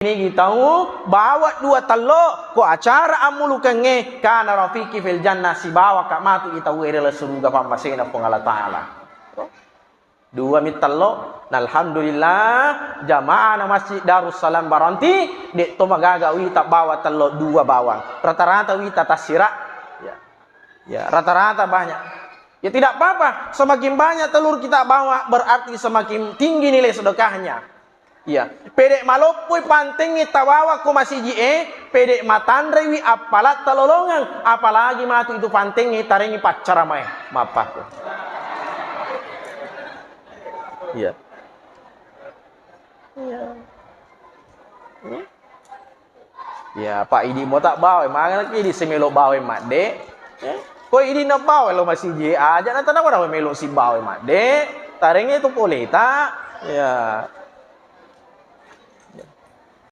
Ini kita bawa dua telok ko acara amulu kenge kana rafiki fil jannah si bawa kak matu kita wirela surga pamasena pengala taala. Dua mitalo, alhamdulillah jamaah na masjid Darussalam Baranti dek to magaga wita bawa telo dua bawang. Rata-rata wita tasira. Ya, rata-rata banyak. Ya tidak apa-apa, semakin banyak telur kita bawa berarti semakin tinggi nilai sedekahnya. Ya, pedek malopui pantingi tawawa ko masih pedek matandrewi apalat talolongan, apalagi matu itu pantingi taringi pacara mai, mapaku. Ya. Ya. Ya, Pak Idi mau tak bawa, mana lagi di semelo bawa mak dek. Kau Idi nak bawa lo masih aja, nanti nak orang melo si bawa mak dek. Taringnya itu boleh tak? Ya.